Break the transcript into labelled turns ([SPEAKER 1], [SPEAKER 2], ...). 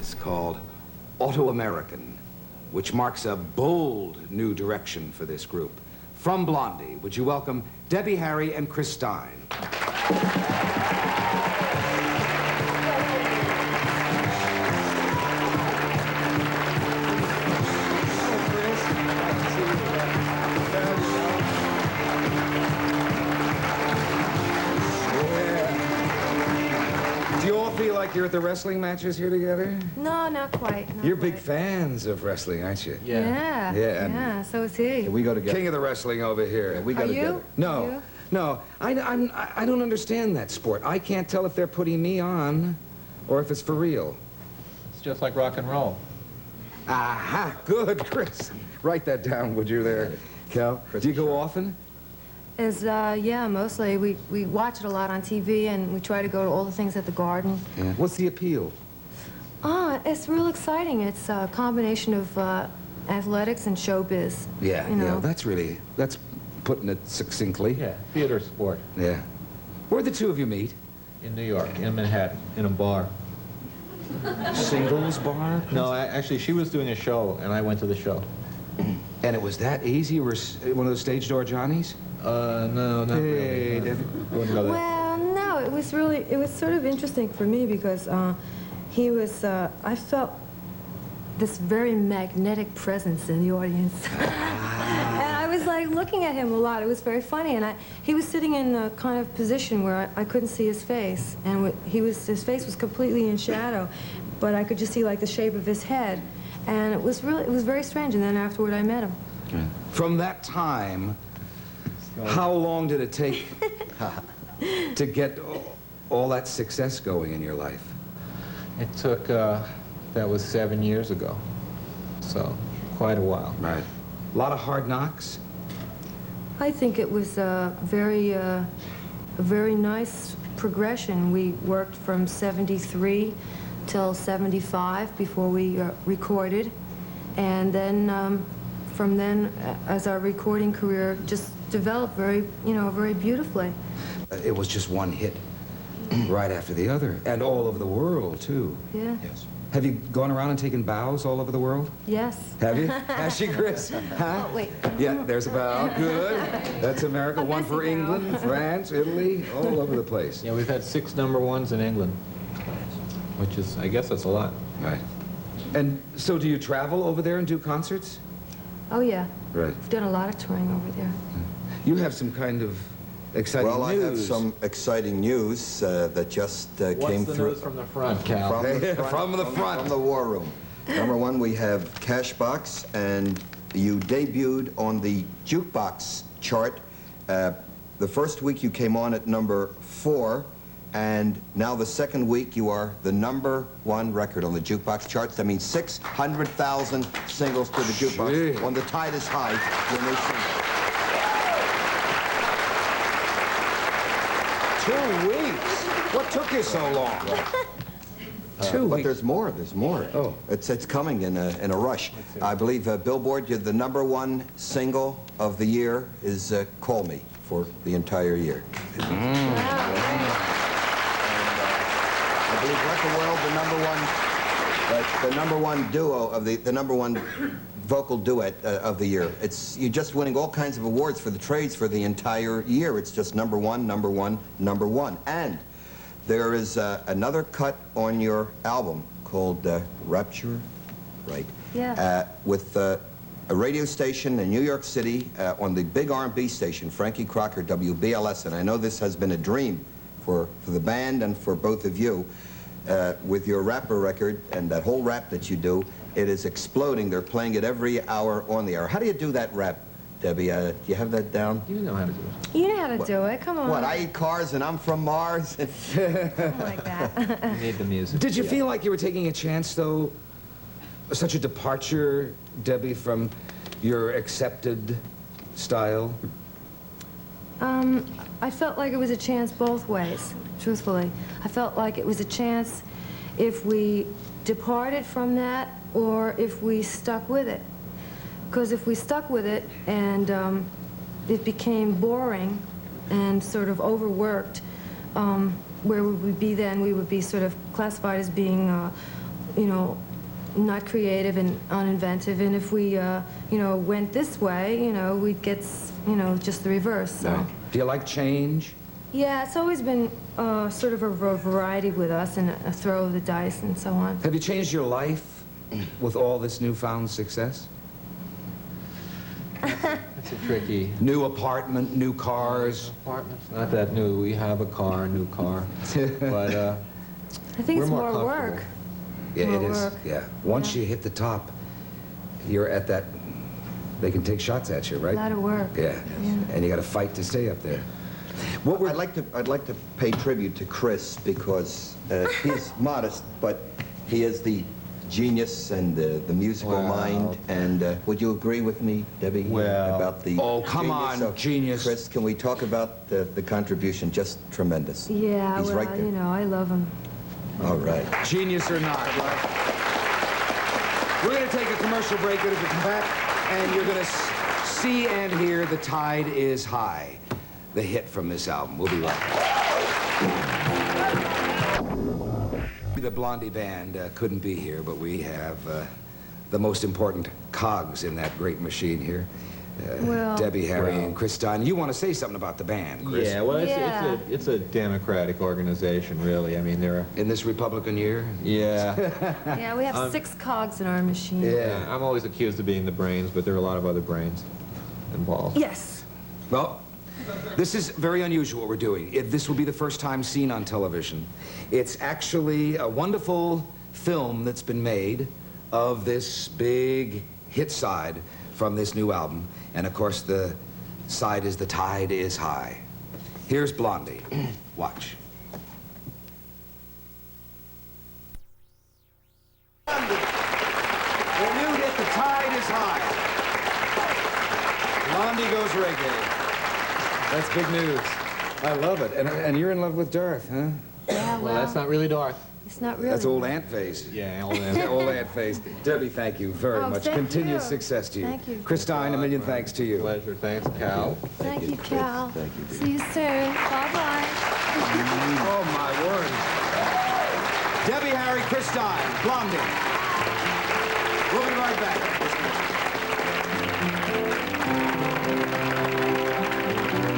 [SPEAKER 1] is called Auto-American, which marks a bold new direction for this group. From Blondie, would you welcome Debbie Harry and Chris Stein. Do you all feel like you're at the wrestling matches here together?
[SPEAKER 2] No, not quite.
[SPEAKER 1] You're big fans of wrestling, aren't you?
[SPEAKER 2] Yeah, so is he.
[SPEAKER 3] Yeah, we go together.
[SPEAKER 1] King of the wrestling over here.
[SPEAKER 3] Yeah, we go together.
[SPEAKER 1] No, no, I don't understand that sport. I can't tell if they're putting me on or if it's for real.
[SPEAKER 4] It's just like rock and roll.
[SPEAKER 1] Aha, good, Chris. Write that down, would you there, Cal? Do you go often?
[SPEAKER 2] Yeah, mostly. We watch it a lot on TV, and we try to go to all the things at the garden.
[SPEAKER 1] Yeah. What's the appeal?
[SPEAKER 2] It's real exciting. It's a combination of athletics and showbiz.
[SPEAKER 1] Yeah,
[SPEAKER 2] you know?
[SPEAKER 1] yeah, that's putting it succinctly.
[SPEAKER 4] Yeah, theater sport.
[SPEAKER 1] Yeah. Where'd the two of you meet?
[SPEAKER 4] In New York, in Manhattan, in a bar.
[SPEAKER 1] Singles bar?
[SPEAKER 4] No, actually, she was doing a show, and I went to the show.
[SPEAKER 1] And it was that easy? You were one of those stage door Johnnies?
[SPEAKER 4] No, not really.
[SPEAKER 1] Debbie.
[SPEAKER 2] Well, no, it was sort of interesting for me because he was, I felt this very magnetic presence in the audience. And I was like looking at him a lot. It was very funny. And he was sitting in a kind of position where I couldn't see his face. And his face was completely in shadow, but I could just see like the shape of his head. And it was very strange. And then afterward I met him.
[SPEAKER 1] From that time, how long did it take to get all that success going in your life?
[SPEAKER 4] It took, that was 7 years ago. So, quite a while.
[SPEAKER 1] Right. A lot of hard knocks?
[SPEAKER 2] I think it was a very nice progression. We worked from 73 till 75 before we recorded. And then from then, as our recording career just developed very beautifully.
[SPEAKER 1] It was just one hit right after the other, and all over the world, too.
[SPEAKER 2] Yeah.
[SPEAKER 1] Yes. Have you gone around and taken bows all over the world?
[SPEAKER 2] Yes.
[SPEAKER 1] Have you? Has she, Chris? Huh?
[SPEAKER 2] Oh, wait.
[SPEAKER 1] Yeah, there's a bow. Good. That's America. One for England, France, Italy, all over the place.
[SPEAKER 4] Yeah, we've had 6 #1s in England, which is, I guess that's a lot.
[SPEAKER 1] Right. And so do you travel over there and do concerts?
[SPEAKER 2] Oh, yeah.
[SPEAKER 1] Right.
[SPEAKER 2] We've done a lot of touring over there.
[SPEAKER 1] You have some kind of exciting news.
[SPEAKER 3] Well, I have some exciting news that just came
[SPEAKER 4] What's the
[SPEAKER 3] through.
[SPEAKER 4] news from the front, Cal?
[SPEAKER 1] From the front.
[SPEAKER 3] From the war room. #1, we have Cashbox, and you debuted on the jukebox chart. The first week you came on at #4, and now the second week you are the #1 record on the jukebox charts. That means 600,000 singles to the jukebox.
[SPEAKER 1] Gee.
[SPEAKER 3] When the tide is high, your new single.
[SPEAKER 1] 2 weeks? What took you so long? 2
[SPEAKER 3] But
[SPEAKER 1] weeks.
[SPEAKER 3] there's more. There's more.
[SPEAKER 1] Oh.
[SPEAKER 3] It's coming in a rush. I believe Billboard, the #1 single of the year is "Call Me" for the entire year. I believe Let the World, the #1 duo of the #1 vocal duet of the year. You're just winning all kinds of awards for the trades for the entire year. It's just #1, #1, #1. And there is another cut on your album called Rapture, right?
[SPEAKER 2] Yeah.
[SPEAKER 3] With a radio station in New York City on the big R&B station, Frankie Crocker, WBLS. And I know this has been a dream for the band and for both of you. With your rapper record and that whole rap that you do, it is exploding. They're playing it every hour on the hour. How do you do that rap, Debbie? Do you have that down?
[SPEAKER 4] You know how to do it.
[SPEAKER 2] You know how to do it. Come on.
[SPEAKER 3] What, I eat cars and I'm from Mars?
[SPEAKER 2] Something like that.
[SPEAKER 4] You need the music.
[SPEAKER 1] Did you feel like you were taking a chance, though? Such a departure, Debbie, from your accepted style?
[SPEAKER 2] I felt like it was a chance both ways, truthfully. I felt like it was a chance if we departed from that or if we stuck with it. Because if we stuck with it and it became boring and sort of overworked, where would we be then? We would be sort of classified as being you know, not creative and uninventive. And if we, you know, went this way, you know, we'd get, you know, just the reverse. So.
[SPEAKER 1] Right. Do you like change?
[SPEAKER 2] Yeah, it's always been sort of a variety with us and a throw of the dice and so on.
[SPEAKER 1] Have you changed your life with all this newfound success?
[SPEAKER 4] It's a tricky...
[SPEAKER 1] New apartment, new cars.
[SPEAKER 4] Apartment's not that new. We have a car, a new car. But
[SPEAKER 2] I think
[SPEAKER 4] we're
[SPEAKER 2] it's more
[SPEAKER 4] comfortable.
[SPEAKER 2] work.
[SPEAKER 1] Yeah,
[SPEAKER 2] More
[SPEAKER 1] it is.
[SPEAKER 2] work.
[SPEAKER 1] Yeah. Once
[SPEAKER 2] Yeah.
[SPEAKER 1] you hit the top, you're at that. They can take shots at you, right?
[SPEAKER 2] A lot of work.
[SPEAKER 1] Yeah. And you got to fight to stay up there. What we're
[SPEAKER 3] I'd like to pay tribute to Chris because he's modest, but he is the genius and the musical
[SPEAKER 4] Well,
[SPEAKER 3] mind. And would you agree with me, Debbie,
[SPEAKER 4] Well,
[SPEAKER 3] about the
[SPEAKER 1] oh, come on,
[SPEAKER 3] of
[SPEAKER 1] genius.
[SPEAKER 3] Chris, can we talk about the contribution? Just tremendous.
[SPEAKER 2] Yeah,
[SPEAKER 3] He's
[SPEAKER 2] well,
[SPEAKER 3] right there.
[SPEAKER 2] you know, I love him.
[SPEAKER 3] All right.
[SPEAKER 1] Genius or not, right? We're going to take a commercial break, and if we come back, and you're going to see and hear The Tide is High, the hit from this album. We'll be right back. The Blondie band couldn't be here, but we have the most important cogs in that great machine here.
[SPEAKER 2] Well-
[SPEAKER 1] Debbie Harry and Chris Stein. You want to say something about the band, Chris?
[SPEAKER 4] Yeah, well,
[SPEAKER 2] Yeah.
[SPEAKER 4] it's a democratic organization, really. I mean, there are...
[SPEAKER 1] In this Republican year?
[SPEAKER 4] Yeah.
[SPEAKER 2] Yeah, we have 6 cogs in our machine.
[SPEAKER 1] Yeah.
[SPEAKER 4] I'm always accused of being the brains, but there are a lot of other brains involved.
[SPEAKER 2] Yes.
[SPEAKER 1] Well, this is very unusual what we're doing. This will be the first time seen on television. It's actually a wonderful film that's been made of this big hit side from this new album. And of course, the side is The Tide is High. Here's Blondie. Watch. Blondie, the new hit, The Tide is High. Blondie goes reggae. That's big news. I love it. And you're in love with Darth, huh?
[SPEAKER 2] Yeah,
[SPEAKER 4] Well, that's not really Darth.
[SPEAKER 2] It's not really.
[SPEAKER 1] That's old Ant Face.
[SPEAKER 4] Yeah, all that.
[SPEAKER 1] Yeah, old Ant Face. Debbie, thank you very
[SPEAKER 2] Oh,
[SPEAKER 1] much.
[SPEAKER 2] thank
[SPEAKER 1] Continued
[SPEAKER 2] you.
[SPEAKER 1] success to you.
[SPEAKER 2] Thank you.
[SPEAKER 1] Chris Stein, a million thanks to you.
[SPEAKER 4] Pleasure. Thanks, Cal.
[SPEAKER 2] Thank you, Cal.
[SPEAKER 3] Thank you, dear.
[SPEAKER 2] See you soon. Bye-bye.
[SPEAKER 1] Oh, my word. Debbie Harry, Chris Stein, Blondie. We'll be right back.